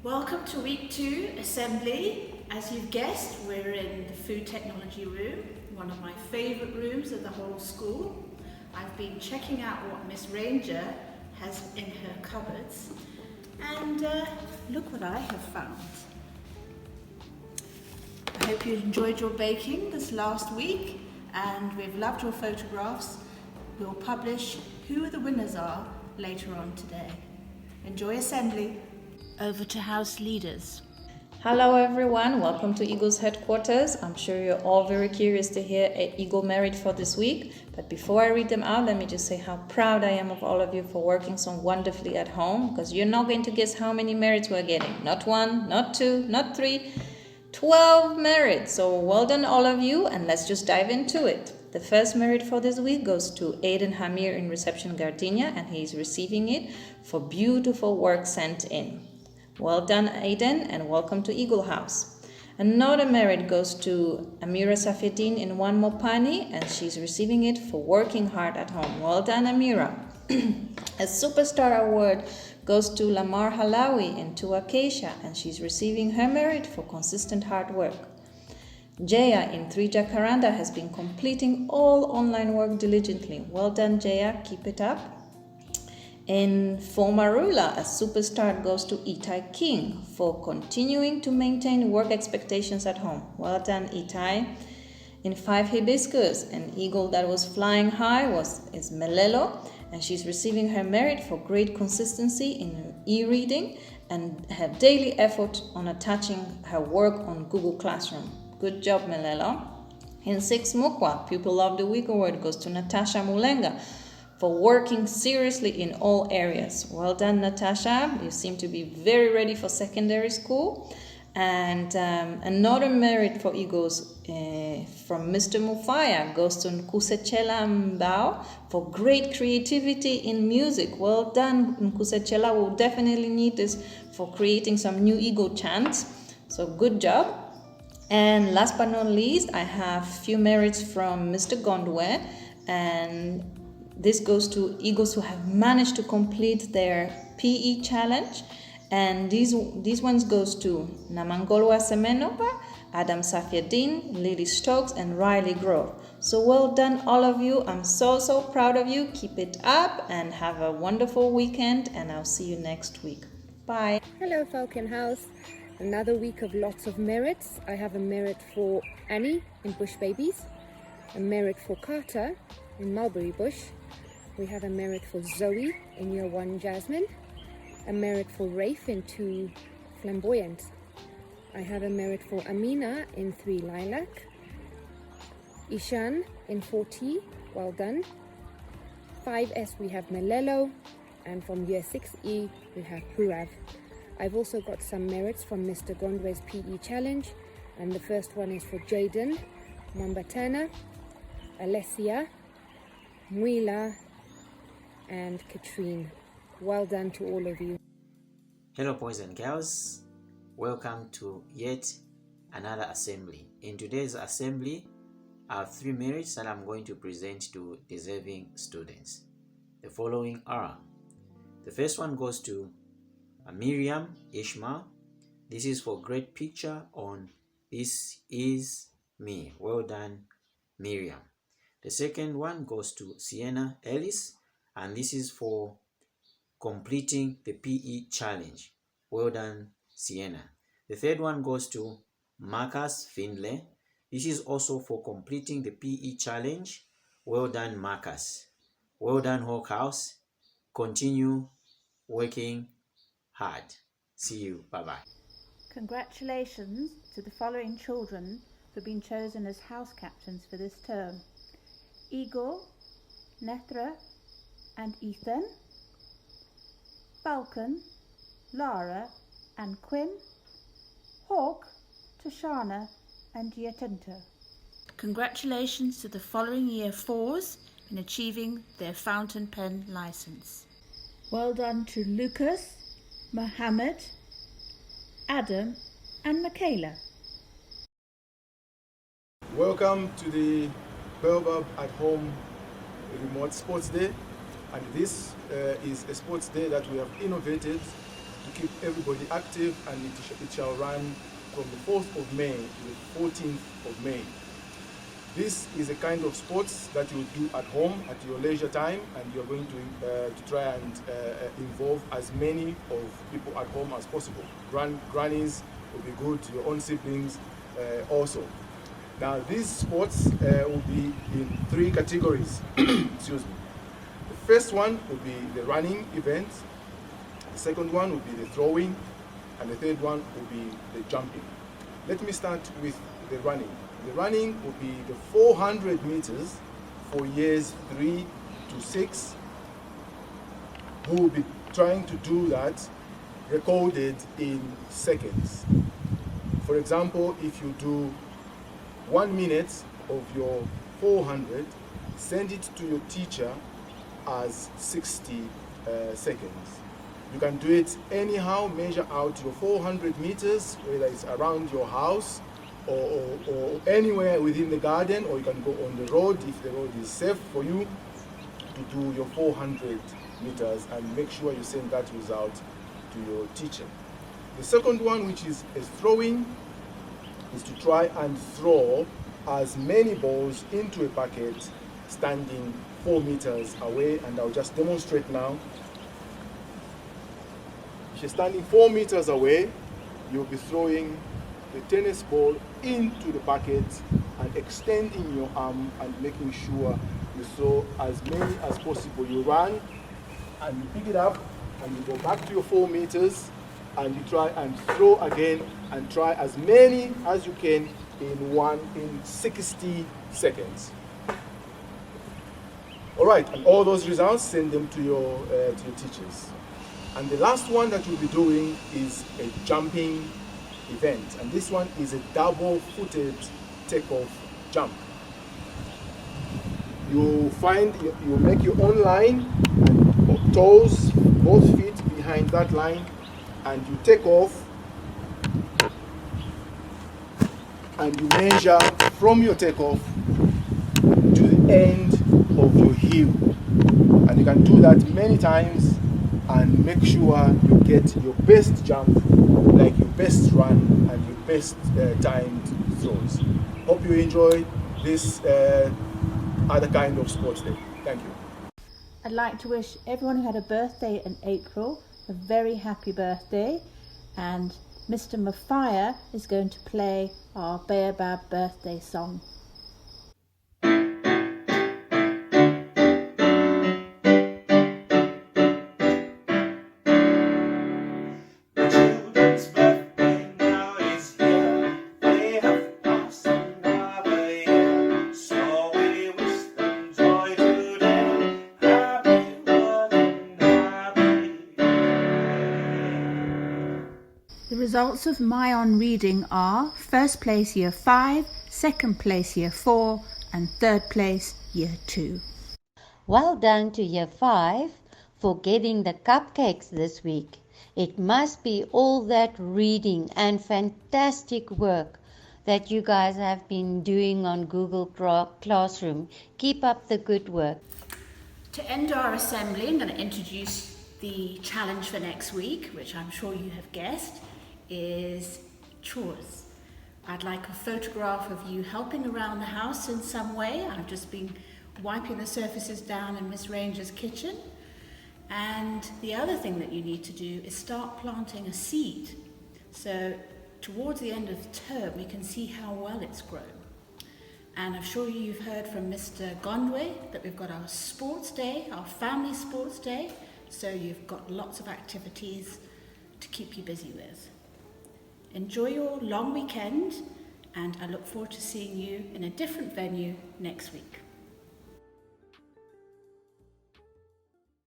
Welcome to week 2 assembly. As you've guessed, we're in the food technology room, one of my favourite rooms of the whole school. I've been checking out what Miss Ranger has in her cupboards, and look what I have found. I hope you enjoyed your baking this last week, and we've loved your photographs. We'll publish who the winners are later on today. Enjoy assembly. Over to house leaders. Hello everyone, welcome to Eagle's headquarters. I'm sure you're all very curious to hear an Eagle merit for this week. But before I read them out, let me just say how proud I am of all of you for working so wonderfully at home, because you're not going to guess how many merits we're getting. Not 1, not 2, not 3, 12 merits. So well done all of you, and let's just dive into it. The first merit for this week goes to Aiden Hamir in Reception Gardenia, and he's receiving it for beautiful work sent in. Well done, Aiden, and welcome to Eagle House. Another merit goes to Amira Safieddin in One Mopani, and she's receiving it for working hard at home. Well done, Amira. A superstar award goes to Lamar Halawi in Two Acacia, and she's receiving her merit for consistent hard work. Jaya in 3 Jacaranda has been completing all online work diligently. Well done, Jaya. Keep it up. In Fomarula, a superstar goes to Itai King for continuing to maintain work expectations at home. Well done, Itai. In 5 Hibiscus, an eagle that was flying high is Melelo, and she's receiving her merit for great consistency in e-reading and her daily effort on attaching her work on Google Classroom. Good job, Melelo. In 6 Mukwa, Pupil of the Week award goes to Natasha Mulenga for working seriously in all areas. Well done, Natasha. You seem to be very ready for secondary school. And another merit for Eagles from Mr. Mufaya goes to Nkusechela Mbao for great creativity in music. Well done, Nkusechela. We'll definitely need this for creating some new Eagle chants. So good job. And last but not least, I have a few merits from Mr. Gondwe, and this goes to Eagles who have managed to complete their PE challenge, and these ones goes to Namangolwa Semenova, Adam Safieddin, Lily Stokes, and Riley Grove. So well done all of you. I'm so proud of you. Keep it up and have a wonderful weekend, and I'll see you next week. Bye. Hello Falcon House. Another week of lots of merits. I have a merit for Annie in Bush Babies, a merit for Carter in Mulberry Bush. We have a merit for Zoe in Year 1 Jasmine, a merit for Rafe in 2 Flamboyant. I have a merit for Amina in 3 Lilac, Ishan in 4T, well done. 5S we have Melelo, and from Year 6E we have Hurav. I've also got some merits from Mr. Gondwe's PE challenge, and the first one is for Jaden, Mambatana, Alessia, Muila, and Katrine. Well done to all of you. Hello boys and girls, welcome to yet another assembly. In today's assembly, I have 3 merits that I'm going to present to deserving students. The following are: the first one goes to Miriam Ishmael. This is for great picture on This Is Me. Well done, Miriam. The second one goes to Sienna Ellis, and this is for completing the PE challenge. Well done, Sienna. The third one goes to Marcus Findlay. This is also for completing the PE challenge. Well done, Marcus. Well done, Hawk House. Continue working hard. See you. Bye-bye. Congratulations to the following children for being chosen as house captains for this term: Eagle, Nethra, and Ethan; Falcon, Lara, and Quinn; Hawk, Tashana, and Yatinta. Congratulations to the following Year 4s in achieving their fountain pen license. Well done to Lucas, Mohammed, Adam, and Michaela. Welcome to the Baobab at Home Remote Sports Day, and this is a sports day that we have innovated to keep everybody active, and it shall run from the 4th of May to the 14th of May. This is a kind of sports that you do at home at your leisure time, and you're going to try and involve as many of people at home as possible. Grannies will be good, your own siblings also. Now these sports will be in 3 categories. Excuse me. The first one will be the running event, the second one will be the throwing, and the third one will be the jumping. Let me start with the running. The running will be the 400 meters for years 3 to 6, who will be trying to do that recorded in seconds. For example, if you do 1 minute of your 400, send it to your teacher as 60 seconds. You can do it anyhow, measure out your 400 meters, whether it's around your house or anywhere within the garden, or you can go on the road if the road is safe for you to do your 400 meters, and make sure you send that result to your teacher. The second one, which is a throwing, is to try and throw as many balls into a bucket standing 4 meters away, and I'll just demonstrate now. If you're standing 4 meters away, you'll be throwing the tennis ball into the bucket and extending your arm and making sure you throw as many as possible. You run and you pick it up and you go back to your 4 meters and you try and throw again and try as many as you can in 60 seconds. All right, and all those results, send them to your teachers. And the last one that we'll be doing is a jumping event, and this one is a double-footed takeoff jump. You make your own line, and toes, both feet behind that line, and you take off, and you measure from your takeoff to the end of your heel. And you can do that many times and make sure you get your best jump, like your best run and your best timed throws. Hope you enjoy this other kind of sports day. Thank you. I'd like to wish everyone who had a birthday in April a very happy birthday, and Mr. Mafia is going to play our Baobab birthday song. The results of my on reading are first place year 5, second place year 4, and third place year 2. Well done to year 5 for getting the cupcakes this week. It must be all that reading and fantastic work that you guys have been doing on Google Classroom. Keep up the good work. To end our assembly, I'm going to introduce the challenge for next week, which I'm sure you have guessed, is chores. I'd like a photograph of you helping around the house in some way. I've just been wiping the surfaces down in Miss Ranger's kitchen. And the other thing that you need to do is start planting a seed. So towards the end of the term, we can see how well it's grown. And I'm sure you've heard from Mr. Gondwe that we've got our sports day, our family sports day. So you've got lots of activities to keep you busy with. Enjoy your long weekend, and I look forward to seeing you in a different venue next week.